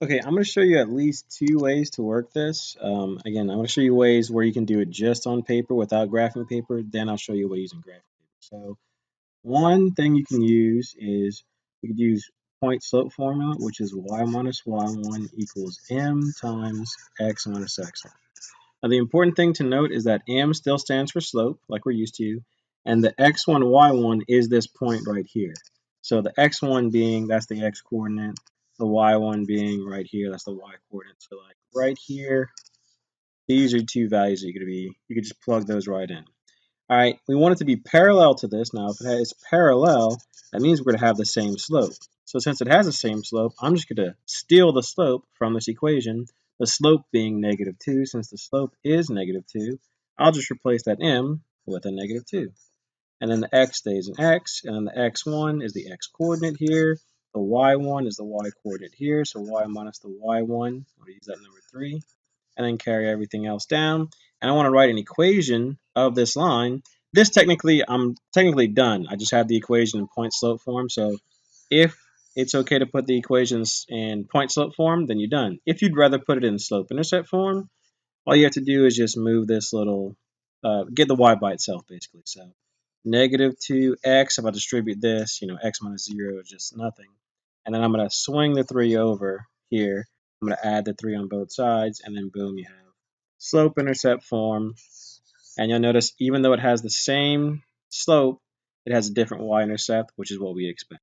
Okay, I'm going to show you at least two ways to work this. Again, I'm going to show you ways where you can do it just on paper without graphing paper. Then I'll show you what using graphing paper. So one thing you can use is you could use point slope formula, which is y minus y1 equals m times x minus x. Now, the important thing to note is that m still stands for slope, like we're used to, and the x1, y1 is this point right here. So the x1 being, that's the x coordinate, the y1 being right here, that's the y coordinate. So like right here, these are two values that you could just plug those right in. All right, we want it to be parallel to this. Now, if it is parallel, that means we're going to have the same slope. So since it has the same slope, I'm just going to steal the slope from this equation, the slope being -2. Since the slope is -2, I'll just replace that m with a -2. And then the x stays in x, and then the x1 is the x coordinate here, the y1 is the y coordinate here, so y minus the y1, I'll use that number 3, and then carry everything else down. And I want to write an equation of this line. This I'm technically done. I just have the equation in point slope form. So if it's okay to put the equations in point slope form, then you're done. If you'd rather put it in slope intercept form, all you have to do is just move this little, get the y by itself basically. So -2x, if I distribute this, x minus 0 is just nothing. And then I'm going to swing the 3 over here. I'm going to add the 3 on both sides, and then boom, you have slope intercept form. And you'll notice even though it has the same slope, it has a different y-intercept, which is what we expect.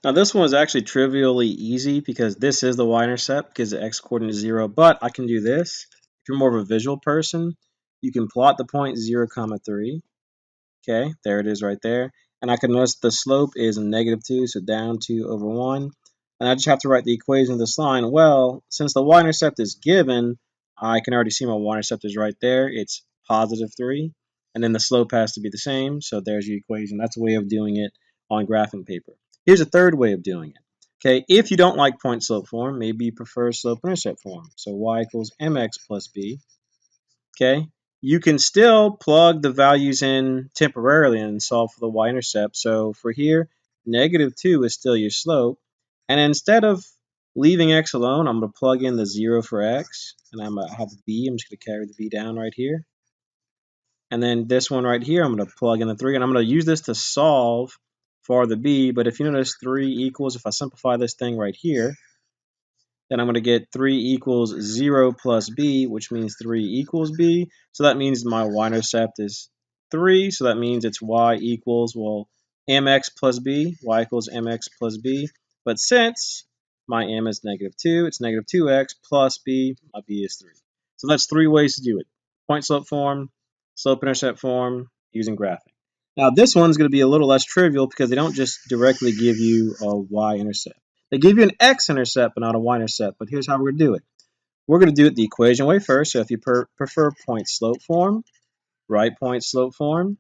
Now this one is actually trivially easy because this is the y-intercept because the x-coordinate is 0, but I can do this. If you're more of a visual person, you can plot the point 0, 3. Okay, there it is right there. And I can notice the slope is -2, so down 2 over 1. And I just have to write the equation of this line. Well, since the y-intercept is given, I can already see my y-intercept is right there. It's +3. And then the slope has to be the same. So there's your equation. That's a way of doing it on graphing paper. Here's a third way of doing it. Okay, if you don't like point slope form, maybe you prefer slope intercept form. So y equals mx plus b. Okay, you can still plug the values in temporarily and solve for the y-intercept. So for here, -2 is still your slope. And instead of leaving x alone, I'm going to plug in the 0 for x. And I'm going to have b. I'm just going to carry the b down right here. And then this one right here, I'm going to plug in the 3. And I'm going to use this to solve for the b. But if you notice 3 equals, if I simplify this thing right here, then I'm going to get 3 equals 0 plus b, which means 3 equals b. So that means my y-intercept is 3. So that means it's y equals, well, mx plus b, y equals mx plus b. But since my m is -2, it's -2x plus b, my b is 3. So that's 3 ways to do it. Point slope form, slope intercept form, using graphing. Now this one's going to be a little less trivial because they don't just directly give you a y-intercept. They give you an x-intercept but not a y-intercept. But here's how we're going to do it. We're going to do it the equation way first. So if you prefer point slope form, write point slope form.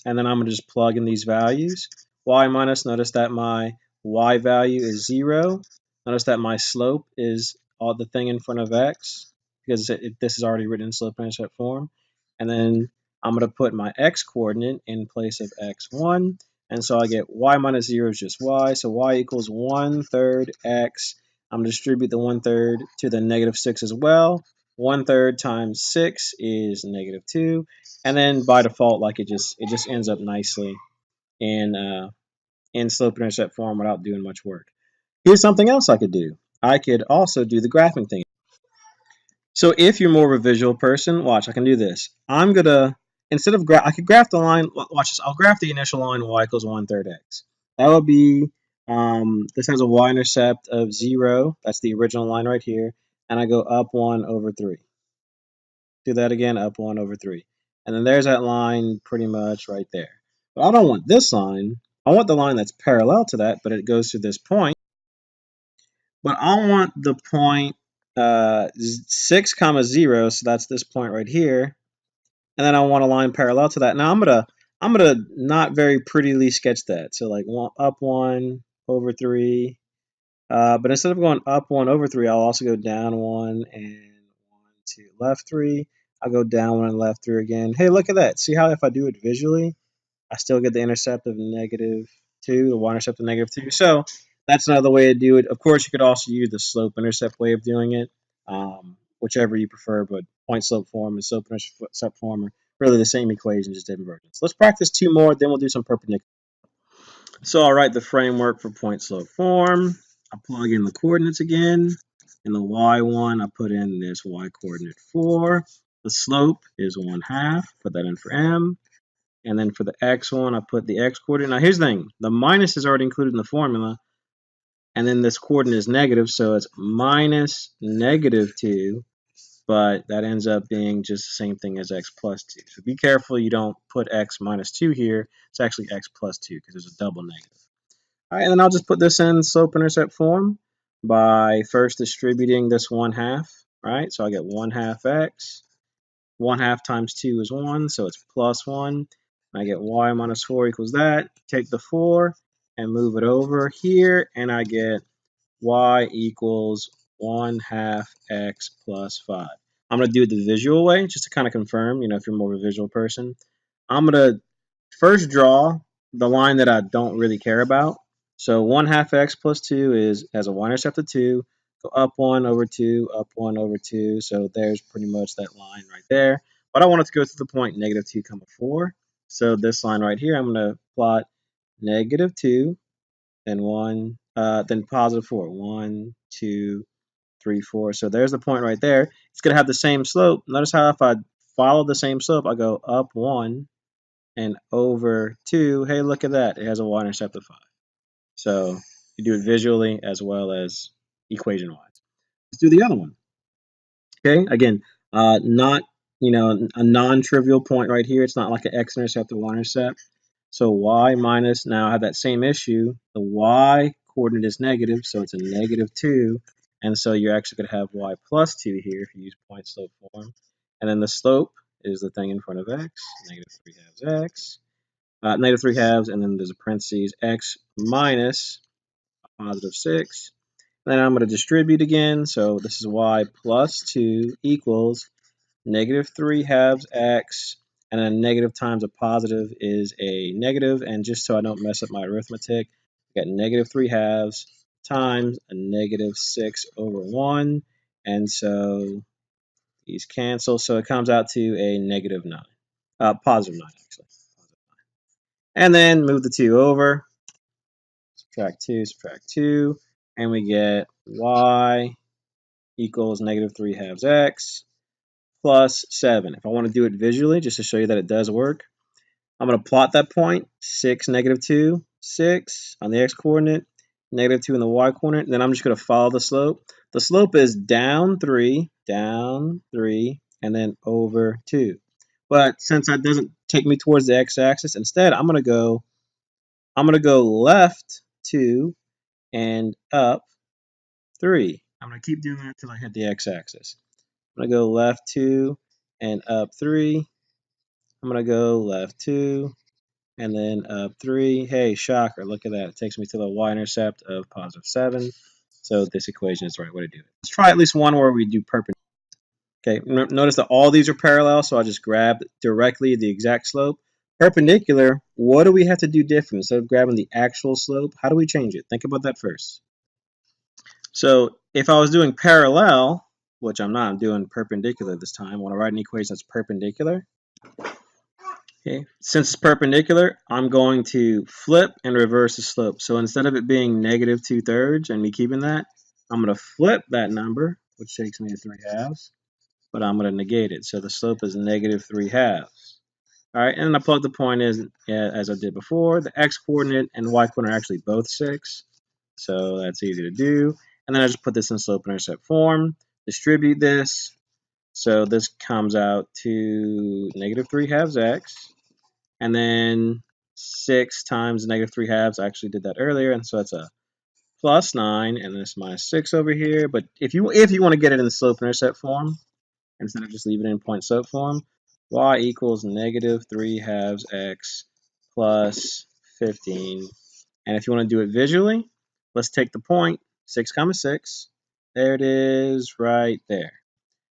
And then I'm going to just plug in these values. Y minus, notice that my y value is 0. Notice that my slope is all the thing in front of x because this is already written in slope intercept form. And then I'm going to put my x coordinate in place of x1. And so I get y minus 0 is just y. So y equals 1/3 x. I'm going to distribute the 1/3 to the -6 as well. 1/3 times 6 is -2. And then by default, like it just ends up nicely in slope intercept form without doing much work. Here's something else I could do. I could also do the graphing thing. So if you're more of a visual person, watch, I can do this. I'm gonna instead of I could graph the line. Watch this. I'll graph the initial line y equals 1/3 x. That would be this has a y-intercept of 0. That's the original line right here, and I go up 1 over 3. Do that again, up 1 over 3. And then there's that line pretty much right there. But I don't want this line. I want the line that's parallel to that, but it goes to this point. But I want the point 6 comma 0, so that's this point right here. And then I want a line parallel to that. Now I'm gonna not very prettily sketch that. So like up 1 over 3. But instead of going up 1 over 3, I'll also go down 1 and 1 to left 3. I'll go down 1 and left 3 again. Hey, look at that. See how if I do it visually, I still get the intercept of -2, the y-intercept of -2. So that's another way to do it. Of course, you could also use the slope-intercept way of doing it, whichever you prefer, but point-slope form and slope-intercept form are really the same equation, just different versions. Let's practice two more, then we'll do some perpendicular. So I'll write the framework for point-slope form. I plug in the coordinates again. In the y1, I put in this y-coordinate 4. The slope is 1/2. Put that in for m. And then for the x1, I put the x-coordinate. Now here's the thing. The minus is already included in the formula. And then this coordinate is negative, so it's minus -2. But that ends up being just the same thing as x plus 2. So be careful you don't put x minus 2 here. It's actually x plus 2 because there's a double negative. All right, and then I'll just put this in slope-intercept form by first distributing this 1/2, right? So I get 1/2 x. 1/2 times 2 is 1, so it's plus 1. I get y minus 4 equals that. Take the 4 and move it over here, and I get y equals 1/2 x plus 5. I'm going to do it the visual way, just to kind of confirm, if you're more of a visual person. I'm going to first draw the line that I don't really care about. So 1/2 x plus 2 has a y-intercept of 2. Go up 1 over 2, up 1 over 2. So there's pretty much that line right there. But I want it to go to the point -2, 4. So this line right here, I'm going to plot -2, then 1, then positive 4. 1, 2, 3, 4. So there's the point right there. It's going to have the same slope. Notice how if I follow the same slope, I go up 1 and over 2. Hey, look at that. It has a y-intercept of 5. So you do it visually as well as equation-wise. Let's do the other one. Okay, again, not a non-trivial point right here. It's not like an x-intercept or y-intercept. So y minus, now I have that same issue. The y coordinate is negative, so it's a -2. And so you're actually going to have y plus 2 here if you use point-slope form. And then the slope is the thing in front of x, -3/2 x. -3/2, and then there's a parentheses, x minus positive 6. Then I'm going to distribute again. So this is y plus 2 equals -3/2 x, and a negative times a positive is a negative. And just so I don't mess up my arithmetic, I got -3/2 times a -6 over 1. And so these cancel. So it comes out to a -9, positive 9 actually. And then move the 2 over, subtract 2, and we get y equals -3/2 x plus 7. If I want to do it visually, just to show you that it does work, I'm going to plot that point, 6, -2, 6 on the x-coordinate, -2 in the y-coordinate, and then I'm just going to follow the slope. The slope is down 3, and then over 2. But since that doesn't take me towards the x-axis, instead I'm going to go left 2 and up 3. I'm going to keep doing that until I hit the x-axis. I'm going to go left 2 and up 3. I'm going to go left 2 and then up 3. Hey, shocker, look at that. It takes me to the y-intercept of positive 7. So this equation is the right way to do it. Let's try at least one where we do perpendicular. Okay, notice that all these are parallel, so I just grab directly the exact slope. Perpendicular, what do we have to do different? Instead of grabbing the actual slope, how do we change it? Think about that first. So if I was doing parallel, which I'm not, I'm doing perpendicular this time. When I write an equation that's perpendicular, okay, since it's perpendicular, I'm going to flip and reverse the slope. So instead of it being -2/3 and me keeping that, I'm going to flip that number, which takes me to 3/2, but I'm going to negate it. So the slope is -3/2. All right, and I plug the point in as I did before. The x-coordinate and the y-coordinate are actually both 6, so that's easy to do. And then I just put this in slope-intercept form, distribute this. So this comes out to -3/2 x, and then 6 times -3/2. I actually did that earlier, and so that's a plus 9, and this -6 over here. But if you want to get it in the slope-intercept form, instead of just leaving it in point-slope form, y equals -3/2 x plus 15. And if you want to do it visually, let's take the point, 6, 6. There it is right there.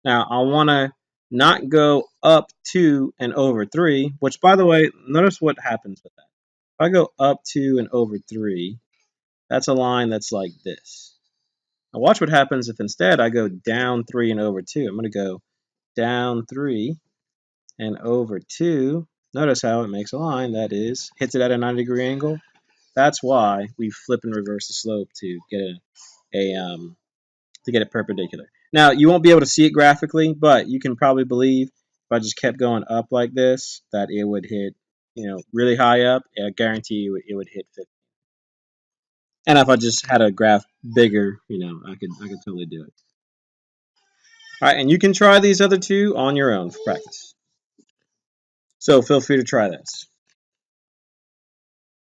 Now, I want to not go up 2 and over 3, which, by the way, notice what happens with that. If I go up 2 and over 3, That's a line that's like this. Now watch what happens if instead I go down 3 and over 2. I'm going to go down 3 and over 2. Notice how it makes a line that is hits it at a 90-degree angle. That's why we flip and reverse the slope to get it perpendicular. Now you won't be able to see it graphically, but you can probably believe if I just kept going up like this that it would hit, really high up. I guarantee you it would hit 50. And if I just had a graph bigger, I could totally do it. All right, and you can try these other two on your own for practice. So feel free to try this.